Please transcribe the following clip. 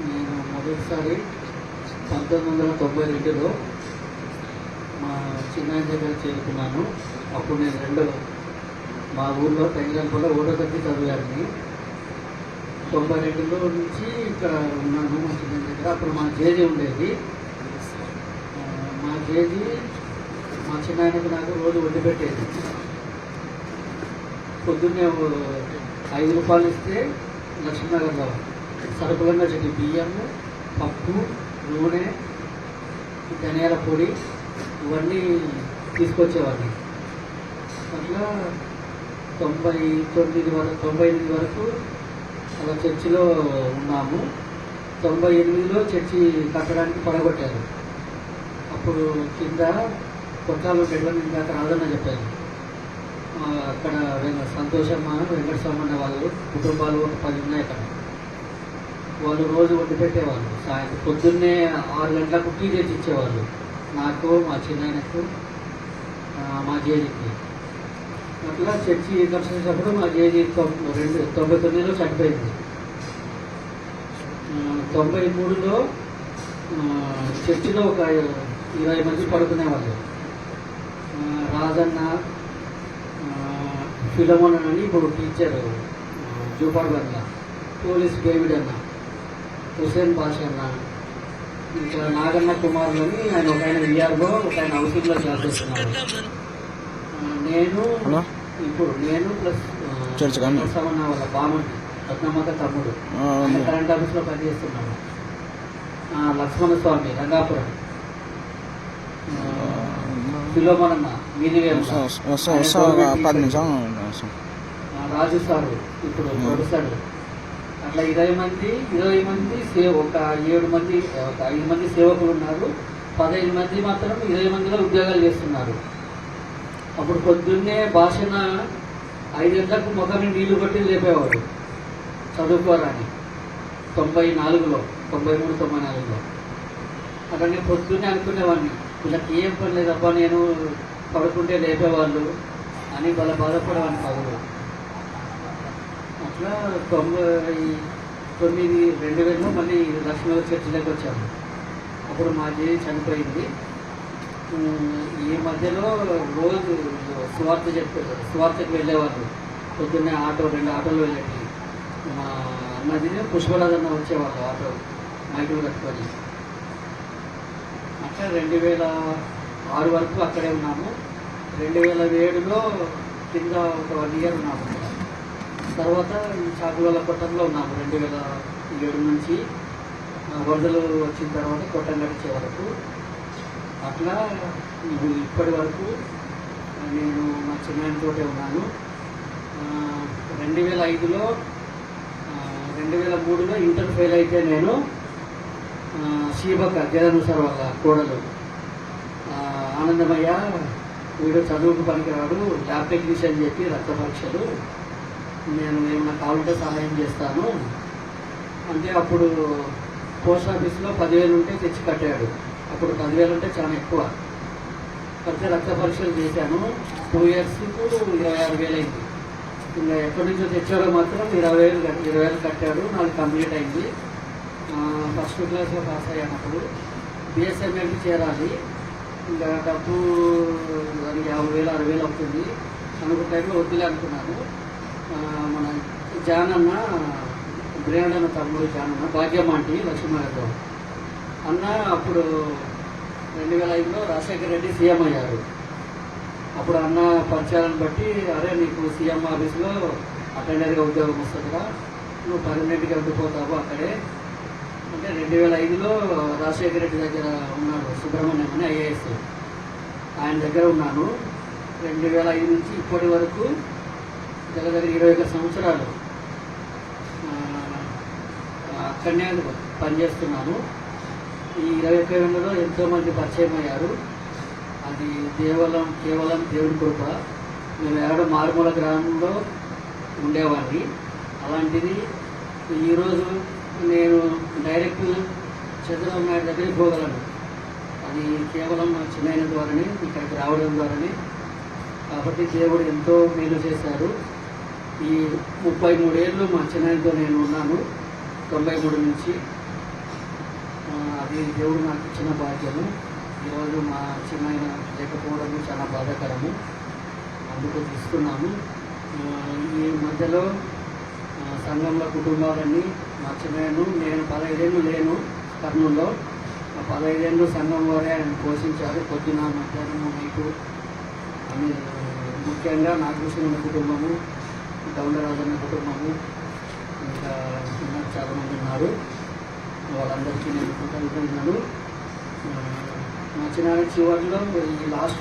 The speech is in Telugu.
నేను మొదటిసారి 1992లో మా చిన్నాయన దగ్గర చేరుకున్నాను. అప్పుడు నేను మా ఊళ్ళో తెంగరంపూలో 1వ తరగతి చదివాను. 92లో నుంచి ఇక్కడ ఉన్నాను మా చిన్నాయన దగ్గర. అప్పుడు మా జేజీ ఉండేది. మా జేజీ మా చిన్నాయనకు నాకు రోజు వండి పెట్టేది. పొద్దున్నే 5 రూపాయలు ఇస్తే లక్ష్మీనగర్లో సరుకులంగా చెట్టు బియ్యము, పప్పు, నూనె, ధనియాల పొడి ఇవన్నీ తీసుకొచ్చేవాడిని. అట్లా 98 వరకు అలా చర్చిలో ఉన్నాము. 98లో చర్చి కట్టడానికి పడగొట్టారు. అప్పుడు కింద కొట్టాలు పెట్టడం ఇందాక రాదన్న చెప్పారు. అక్కడ సంతోషమ్మ, వెంకటస్వామి అనే వాళ్ళు కుటుంబాలు ఒక 10 ఉన్నాయి అక్కడ. వాళ్ళు రోజు వండి పెట్టేవాళ్ళు. సాయంత్రం పొద్దున్నే 6 గంటలకు టీ తెచ్చి ఇచ్చేవాళ్ళు నాకు, మా చిన్నాయనకు, మా జేజీకి. అట్లా చర్చి దర్శించినప్పుడు మా జేజీ 99లో చనిపోయింది. 93లో చర్చిలో ఒక 20 మంది పడుకునేవాళ్ళు. రాజన్న, ఫిలమోన్ అని ఇప్పుడు టీచర్ జూపాడుబండ్ల, పోలీస్ డేవిడ్ అన్న, హుసేన్ బాషా అన్న, ఇంకా నాగన్న కుమారులు అని ఆయన ఒక ఆయన విఆర్ఓ, ఒక ఆయన హౌసింగ్లో జాబ్ చేస్తున్నారు. నేను ప్లస్ సమన్న వాళ్ళ బామని రత్నమ్మక తమ్ముడు కరెంట్ ఆఫీస్లో పనిచేస్తున్నాను. లక్ష్మణ స్వామి రంగాపురం, ఫిలోమోనన్న మీదివేమ, రాజు సారు ఇప్పుడు ప్రొఫెసర్. అట్లా 20 మంది ఒక 5 మంది సేవకులు ఉన్నారు. 15 మంది మాత్రం 20 మందిలో ఉద్యోగాలు చేస్తున్నారు. అప్పుడు పొద్దున్నే భాషణ 5 గంటలకు ముఖాన్ని నీళ్లు కొట్టి లేపేవాడు చదువుకోవాలని. 93లో అక్కడ నేను పొద్దున్నే అనుకునేవాడిని, వీళ్ళకి ఏం పని లేదబ్బా, నేను పడుకుంటే లేపేవాళ్ళు అని వాళ్ళ బాధపడేవాడిని పదవులు. అట్లా 2000లో మళ్ళీ లక్ష్మీనగర్ చర్చిలోకి వచ్చాము. అప్పుడు మా జేజీ చనిపోయింది. ఈ మధ్యలో రోజు సువార్తకి వెళ్ళేవాళ్ళు. పొద్దున్నే 2 ఆటోలు వెళ్ళేవి. మా అన్నది పుష్పరాజన్న వచ్చేవాళ్ళు ఆటో మైకులు కట్టుకొని. అట్లా 2006 వరకు అక్కడే ఉన్నాము. 2007లో కింద ఒక 1 ఇయర్ ఉన్నాము. తర్వాత ఈ చాకుల కొట్టంలో ఉన్నాము 2007 నుంచి. వరదలు వచ్చిన తర్వాత కొట్టం గడిచే వరకు. అట్లా ఇప్పటి వరకు నేను మా చిన్నాయనతోటే ఉన్నాను. 2003లో ఇంటర్ ఫెయిల్ అయితే నేను శీబక్క జగన్ సార్ వాళ్ళ కోడలు ఆనందమయ్య, వీడు చదువుకు పనికిరాడు, ల్యాబ్ టెక్నీషియన్ చెప్పి రక్త పరీక్షలు, నేను ఏమన్నా కావాలంటే సహాయం చేస్తాను అంటే అప్పుడు పోస్ట్ ఆఫీస్లో 10,000 ఉంటే తెచ్చి కట్టాడు. అప్పుడు 10,000 అంటే చాలా ఎక్కువ. కడితే రక్త పరీక్షలు చేశాను. 2 ఇయర్స్కు 26,000 అయింది. ఇంకా ఎక్కడి నుంచో తెచ్చాడో మాత్రం 20,000 కట్టాడు. నాకు కంప్లీట్ అయింది. ఫస్ట్ క్లాస్లో పాస్ అయ్యానప్పుడు. బిఎస్ఎంఎల్కి చేరాలి. ఇంకా డబ్బు 50,000 60,000 అవుతుంది అనుకున్న టైంలో వద్దులే అనుకున్నాను. మన జానన్న, బ్రేండన్న తమ్ముడు జానన్న, భాగ్యమ్మ ఆంటీ లక్ష్మీనగర్లో అన్న అప్పుడు 2005లో రాజశేఖర రెడ్డి సీఎం అయ్యారు. అప్పుడు అన్న పరిచయాలను బట్టి, అరే నీకు సీఎం ఆఫీస్లో అటెండర్గా ఉద్యోగం వస్తుందిగా, నువ్వు పర్మనెంట్గా ఉండిపోతావు అక్కడే అంటే 2005లో రాజశేఖర రెడ్డి దగ్గర ఉన్నాడు సుబ్రహ్మణ్యం అని ఐఏఎస్, ఆయన దగ్గర ఉన్నాను. 2005 నుంచి ఇప్పటి వరకు దగ్గర 21 సంవత్సరాలు అక్కడనే పనిచేస్తున్నాను. ఈ 21లో ఎంతోమంది పరిచయం అయ్యారు. అది కేవలం దేవుడి కృప. మేము ఎక్కడ మారుమూల గ్రామంలో ఉండేవాడిని. అలాంటిది ఈరోజు నేను డైరెక్ట్ చంద్రబాబు నాయుడు దగ్గరికి పోగలను. అది కేవలం మా చిన్నాయన ద్వారానే, ఇక్కడికి రావడం ద్వారానే. కాబట్టి దేవుడు ఎంతో మేలు చేశారు. ఈ 33 ఏళ్ళు మా చిన్నాయనతో నేను ఉన్నాను 93 నుంచి. అది దేవుడు నాకు ఇచ్చిన భాగ్యము. ఈరోజు మా చిన్న లేకపోవడము చాలా బాధాకరము, అందుకు చూస్తున్నాము. ఈ మధ్యలో సంఘంలో కుటుంబాలన్నీ మా చిన్నను నేను 15 ఏళ్ళు లేను కర్నూలులో. 15 ఏళ్ళు సంఘం వారే ఆయన పోషించారు. పొద్దున మధ్యాహ్నం నైటు అని. ముఖ్యంగా నాగభూషణ కుటుంబము, గౌండరాజన్న కుటుంబము, ఇంకా చాలామంది ఉన్నారు. వాళ్ళందరికీ నేను కృతజ్ఞతలు. మా చిన్న చివరిలో ఈ లాస్ట్